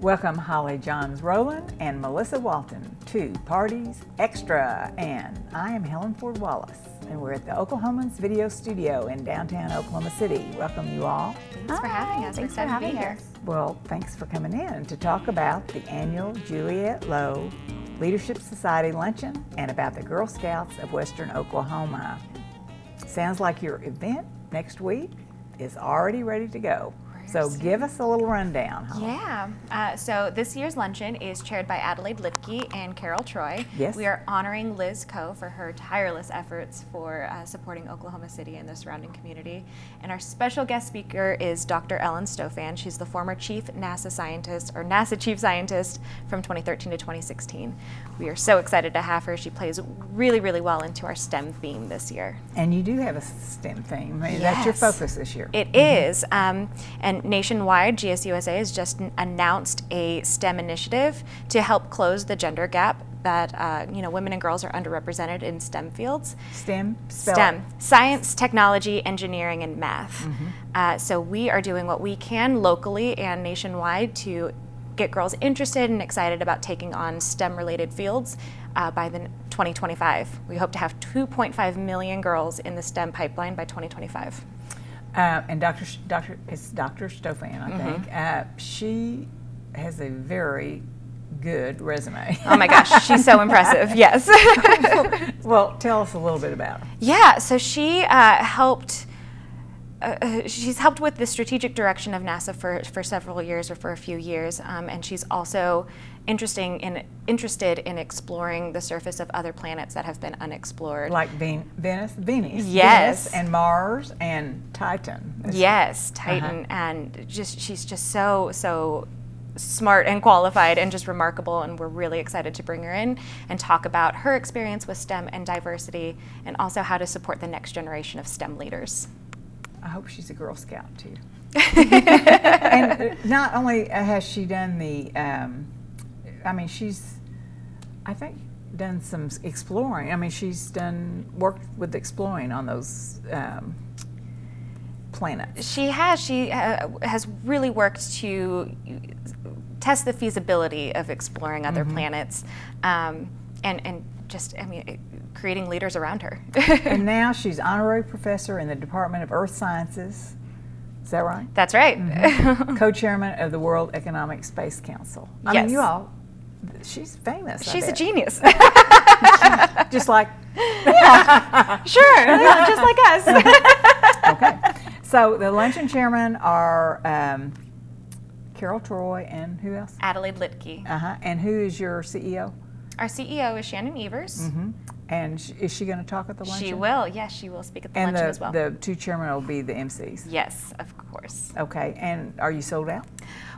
Welcome Holly Johns Rowland and Melissa Walton to Parties Extra, and I am Helen Ford Wallace, and we're at the Oklahoman's Video Studio in downtown Oklahoma City. Welcome you all. Thanks for having us. Thanks for having us. Well, thanks for coming in to talk about the annual Juliette Lowe Leadership Society Luncheon and about the Girl Scouts of Western Oklahoma. Sounds like your event next week is already ready to go. So give us a little rundown, Holly. Yeah, so this year's luncheon is chaired by Adelaide Lipke and Carol Troy. Yes. We are honoring Liz Coe for her tireless efforts for supporting Oklahoma City and the surrounding community. And our special guest speaker is Dr. Ellen Stofan. She's the former chief NASA scientist, or NASA chief scientist from 2013 to 2016. We are so excited to have her. She plays really, really well into our STEM theme this year. And you do have a STEM theme. I mean, Yes. That's your focus this year. It is. And nationwide, GSUSA has just announced a STEM initiative to help close the gender gap that women and girls are underrepresented in STEM fields. STEM? STEM, science, technology, engineering, and math. So we are doing what we can locally and nationwide to get girls interested and excited about taking on STEM-related fields by the 2025. We hope to have 2.5 million girls in the STEM pipeline by 2025. And Dr. Stofan, I think, she has a very good resume. Oh my gosh, she's so impressive, yes. Well, tell us a little bit about her. Yeah, so she she's helped with the strategic direction of NASA for several years, or for a few years, and she's also interested in exploring the surface of other planets that have been unexplored. Like Venus, Yes. Venus and Mars and Titan. Yes, Titan, and she's just so smart and qualified and just remarkable, and we're really excited to bring her in and talk about her experience with STEM and diversity, and also how to support the next generation of STEM leaders. I hope she's a Girl Scout too. And not only has she done the, she's, I think, done some exploring. I mean, she's worked with exploring on those planets. She has really worked to test the feasibility of exploring other planets, and just, creating leaders around her. And now she's honorary professor in the Department of Earth Sciences. Is that right? That's right. Co-chairman of the World Economic Space Council. I mean, you all, she's famous. She's a genius. Just like, sure, yeah, just like us. Okay. So the luncheon chairmen are Carol Troy and who else? Adelaide Lipke. And who is your CEO? Our CEO is Shannon Evers. And is she going to talk at the luncheon? She will, yes, she will speak at the luncheon as well. And the two chairmen will be the MCs? Yes, of course. Okay, and are you sold out?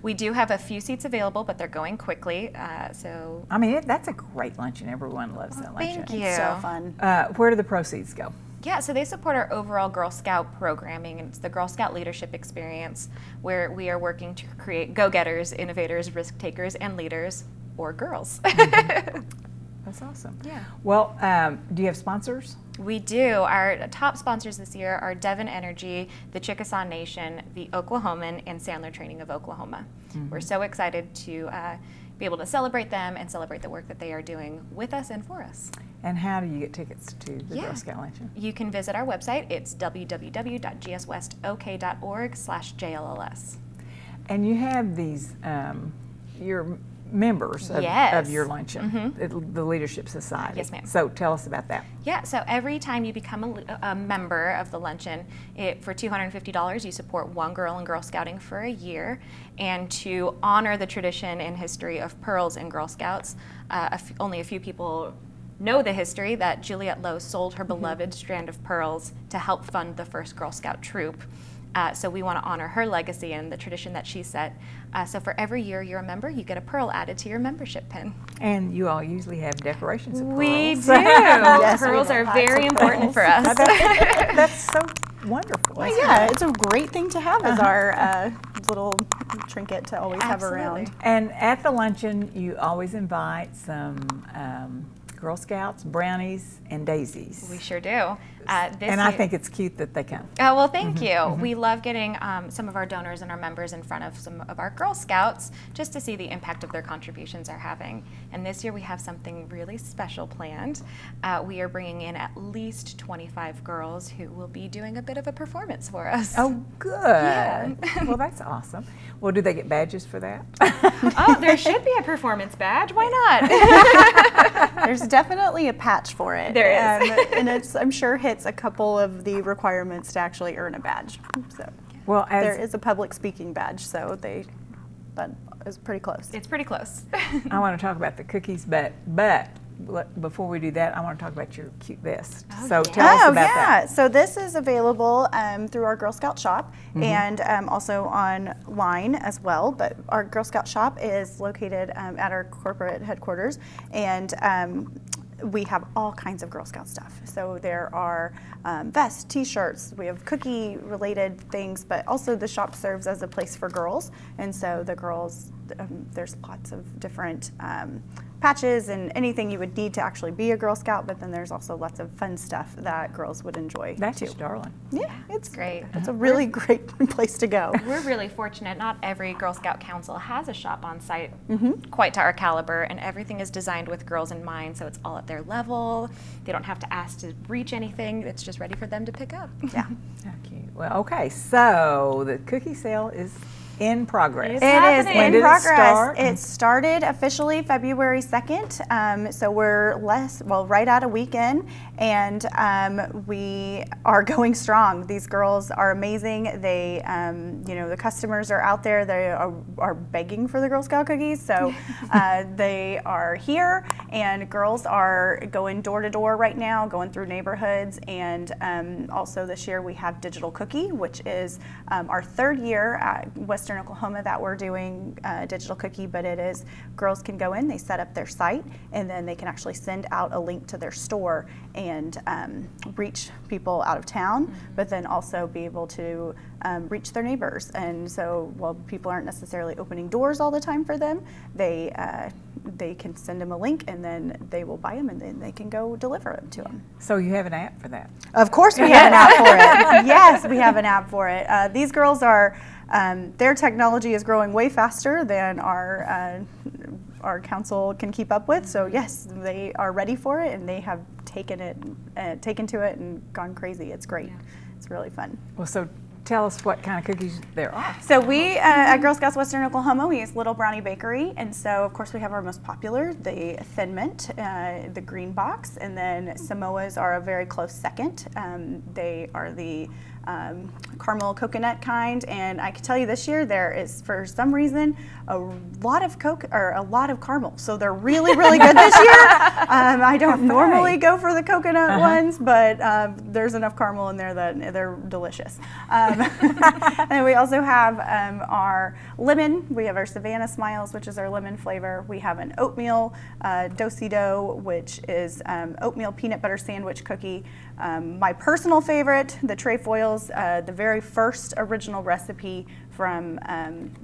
We do have a few seats available, but they're going quickly, so. I mean, that's a great luncheon. Everyone loves that luncheon. Thank you. It's so fun. Where do the proceeds go? Yeah, so they support our overall Girl Scout programming, and it's the Girl Scout Leadership Experience, where we are working to create go-getters, innovators, risk-takers, and leaders, or girls. That's awesome. Yeah. Well, do you have sponsors? We do. Our top sponsors this year are Devon Energy, the Chickasaw Nation, the Oklahoman, and Sandler Training of Oklahoma. We're so excited to be able to celebrate them and celebrate the work that they are doing with us and for us. And how do you get tickets to the Girl Scout Luncheon? You can visit our website. It's www.gswestok.org/JLLS. And you have these, your members of your luncheon, the Leadership Society. Yes, ma'am. So tell us about that. Yeah, so every time you become a member of the luncheon, for $250, you support one girl in Girl Scouting for a year. And to honor the tradition and history of pearls in Girl Scouts, only a few people know the history that Juliette Lowe sold her beloved strand of pearls to help fund the first Girl Scout troop. So we want to honor her legacy and the tradition that she set. So for every year you're a member, you get a pearl added to your membership pin. And you all usually have decorations of pearls. We do. Yes, pearls are very important for us. That's so wonderful. Well, yeah, it's a great thing to have as our little trinket to always have around. And at the luncheon, you always invite some Girl Scouts, brownies, and daisies. We sure do. And I think it's cute that they come. Oh, well, thank you. We love getting some of our donors and our members in front of some of our Girl Scouts just to see the impact of their contributions are having. And this year we have something really special planned. We are bringing in at least 25 girls who will be doing a bit of a performance for us. Oh, good. Yeah. Well, that's awesome. Well, do they get badges for that? Oh, there should be a performance badge. Why not? There's definitely a patch for it. There is. And it's, I'm sure, hits a couple of the requirements to actually earn a badge. So Well, there is a public speaking badge, so that is pretty close. It's pretty close. I want to talk about the cookies, but before we do that, I want to talk about your cute vest. Oh, So yeah. tell us about that. So this is available through our Girl Scout shop and also online as well. But our Girl Scout shop is located at our corporate headquarters, and we have all kinds of Girl Scout stuff. So there are vests, t-shirts, we have cookie related things, but also the shop serves as a place for girls. And so the girls, there's lots of different patches and anything you would need to actually be a Girl Scout, but then there's also lots of fun stuff that girls would enjoy That's too. just darling. Yeah, it's great. It's a really great place to go. We're really fortunate. Not every Girl Scout council has a shop on site quite to our caliber, and everything is designed with girls in mind, so it's all at their level. They don't have to ask to reach anything. It's just ready for them to pick up. Yeah. How cute. Well, okay, so the cookie sale is in progress. It's It is happening. When in did it progress. start? It started officially February 2nd, so we're right at a week in, and we are going strong. These girls are amazing. They, the customers are out there. They are begging for the Girl Scout cookies, so they are here, and girls are going door to door right now, going through neighborhoods, and also this year we have Digital Cookie, which is our third year at Western Oklahoma that we're doing Digital Cookie, but it is girls can go in, they set up their site, and then they can actually send out a link to their store and reach people out of town, but then also be able to reach their neighbors. And so while people aren't necessarily opening doors all the time for them, they can send them a link, and then they will buy them, and then they can go deliver them to them. So you have an app for that? Of course we have an app for it. Yes, we have an app for it. These girls are, their technology is growing way faster than our council can keep up with. So yes, they are ready for it, and they have taken to it and gone crazy. It's great. Yeah. It's really fun. Well, so tell us what kind of cookies there are. So we, at Girl Scouts Western Oklahoma, we use Little Brownie Bakery, and so of course we have our most popular, the Thin Mint, the green box, and then Samoas are a very close second. They are the caramel coconut kind, and I can tell you this year there is, for some reason, a lot of caramel, so they're really good this year. I don't normally go for the coconut ones, but there's enough caramel in there that they're delicious. And we also have our lemon. We have our Savannah Smiles, which is our lemon flavor. We have an oatmeal do-si-do, which is oatmeal peanut butter sandwich cookie. My personal favorite, the trefoils, the very first original recipe from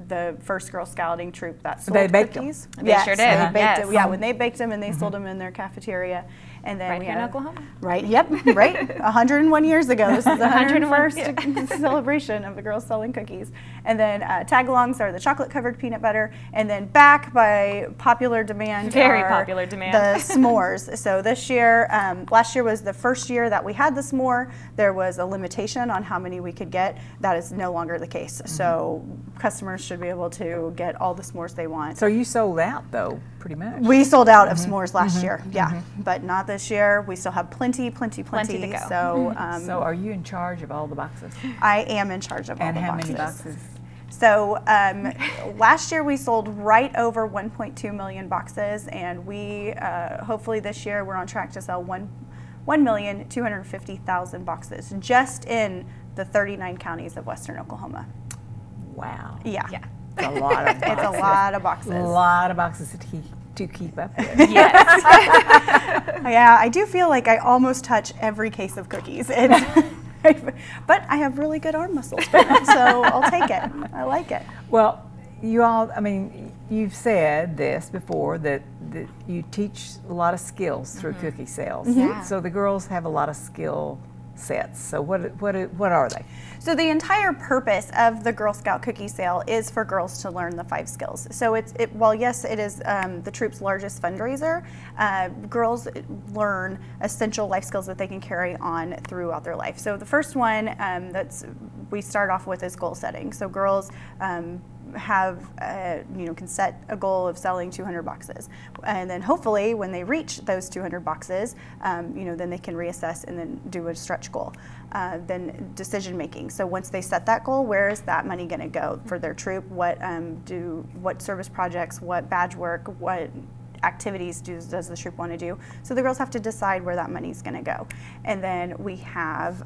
the first Girl Scouting troop that sold They baked cookies. them. They sure did. They baked Yes. them. Yeah, when they baked them and they sold them in their cafeteria. And then Right we here in had Oklahoma. Right, yep, right. 101 years ago. This is the 101, 101st celebration of the girls selling cookies. And then tag-alongs are the chocolate-covered peanut butter. And then back by popular demand Very are popular demand. the s'mores. So this year, last year was the first year that we had the s'more. There was a limitation on how many we could get. That is no longer the case. So customers should be able to get all the s'mores they want. So you sold out, though, pretty much. We sold out of s'mores last year, yeah, but not this year. We still have plenty Plenty to go. So, So are you in charge of all the boxes? I am in charge of all And the how boxes. many boxes? So last year we sold right over 1.2 million boxes, and we hopefully this year we're on track to sell 1,250,000 boxes just in the 39 counties of Western Oklahoma. Wow. Yeah, Yeah. It's a lot of boxes. it's a lot of boxes. A lot of boxes to keep up with. Yes. Yeah, I do feel like I almost touch every case of cookies. But I have really good arm muscles for it, so I'll take it. I like it. Well, you all, I mean, you've said this before, that you teach a lot of skills through cookie sales. Yeah. So the girls have a lot of skill sets. So what are they? So the entire purpose of the Girl Scout cookie sale is for girls to learn the 5 skills. So while yes, it is the troop's largest fundraiser, girls learn essential life skills that they can carry on throughout their life. So the first one we start off with is goal setting. So girls can set a goal of selling 200 boxes, and then hopefully when they reach those 200 boxes, then they can reassess and then do a stretch goal. Then decision making. So once they set that goal, where is that money going to go for their troop? What service projects, what badge work, what activities does the troop want to do? So the girls have to decide where that money is going to go. And then we have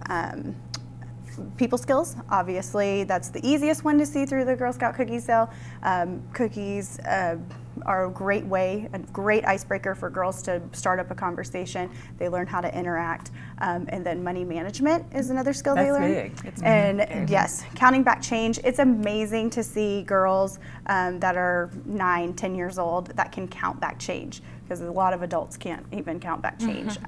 people skills. Obviously, that's the easiest one to see through the Girl Scout cookie sale. Cookies are a great way, a great icebreaker for girls to start up a conversation. They learn how to interact. And then money management is another skill they learn. That's big. And yes, counting back change. It's amazing to see girls that are 9, 10 years old that can count back change, because a lot of adults can't even count back change.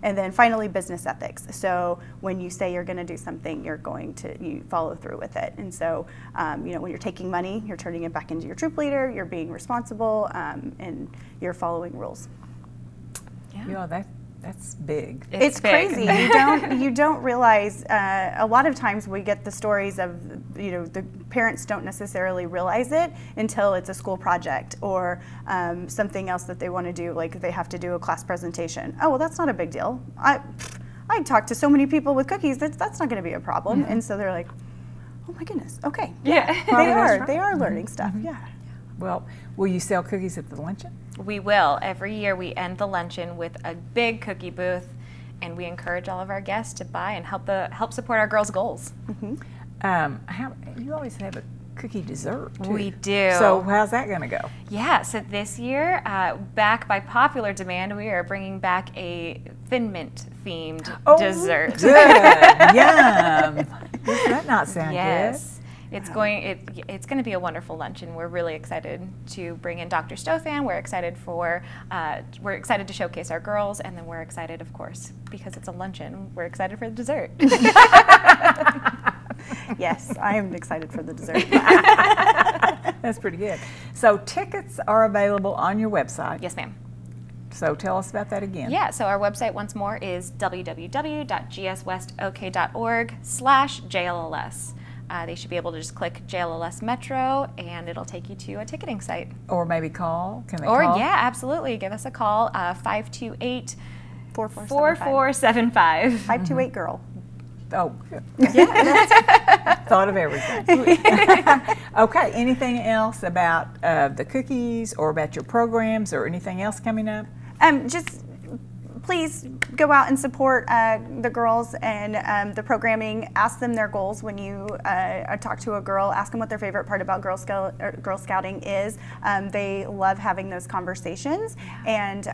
And then finally, business ethics. So when you say you're going to do something, you follow through with it. And so, when you're taking money, you're turning it back into your troop leader, you're being responsible, and you're following rules. Yeah, that's big. It's big. crazy. You don't realize. A lot of times we get the stories of the parents don't necessarily realize it until it's a school project or something else that they want to do, like they have to do a class presentation. Oh well, that's not a big deal. I talked to so many people with cookies. That's not going to be a problem. And so they're like, oh my goodness. Okay. Yeah. They are learning stuff. Yeah. Well, will you sell cookies at the luncheon? We will. Every year we end the luncheon with a big cookie booth, and we encourage all of our guests to buy and help support our girls' goals. You always have a cookie dessert, too. We do. So how's that going to go? Yeah, so this year, back by popular demand, we are bringing back a Thin Mint themed dessert. Good. Yum. Does that not sound good? It's going to be a wonderful luncheon. We're really excited to bring in Dr. Stofan. We're excited to showcase our girls, and then we're excited, of course, because it's a luncheon. We're excited for the dessert. Yes, I am excited for the dessert. That's pretty good. So tickets are available on your website. Yes, ma'am. So tell us about that again. Yeah, so our website once more is www.gswestok.org/JLLS. They should be able to just click JLLS Metro, and it'll take you to a ticketing site. Or maybe call. Can they call? Yeah, absolutely. Give us a call, 528-4475. 528 girl. Oh, good. Yeah. Thought of everything. Okay, anything else about the cookies or about your programs or anything else coming up? Just please go out and support the girls and the programming. Ask them their goals when you talk to a girl. Ask them what their favorite part about Girl Scouting is. They love having those conversations. And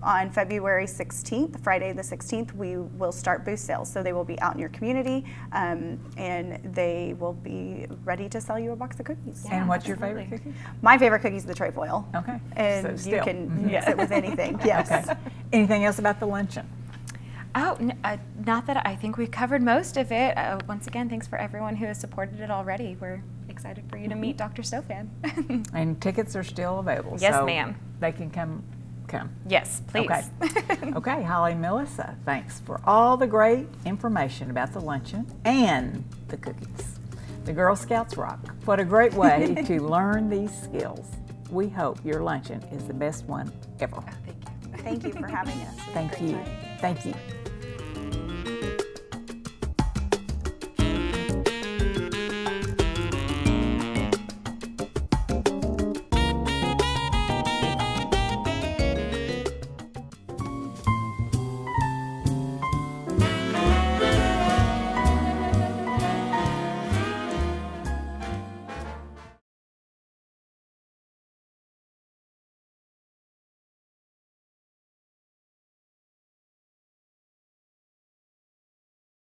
on February 16th, Friday the 16th, we will start booth sales. So they will be out in your community, and they will be ready to sell you a box of cookies. Yeah, and what's your favorite cookie? My favorite cookie is the trefoil. Okay. And so you can mix it with anything. Yes. Okay. Anything else about the luncheon? Oh, not that I think we've covered most of it. Once again, thanks for everyone who has supported it already. We're excited for you to meet Dr. Stofan. And tickets are still available. Yes, so ma'am. They can come. Yes, please. Okay. Okay, Holly and Melissa, thanks for all the great information about the luncheon and the cookies. The Girl Scouts rock. What a great way to learn these skills. We hope your luncheon is the best one ever. Oh, thank you. Thank you for having us. Thank you. Thank you.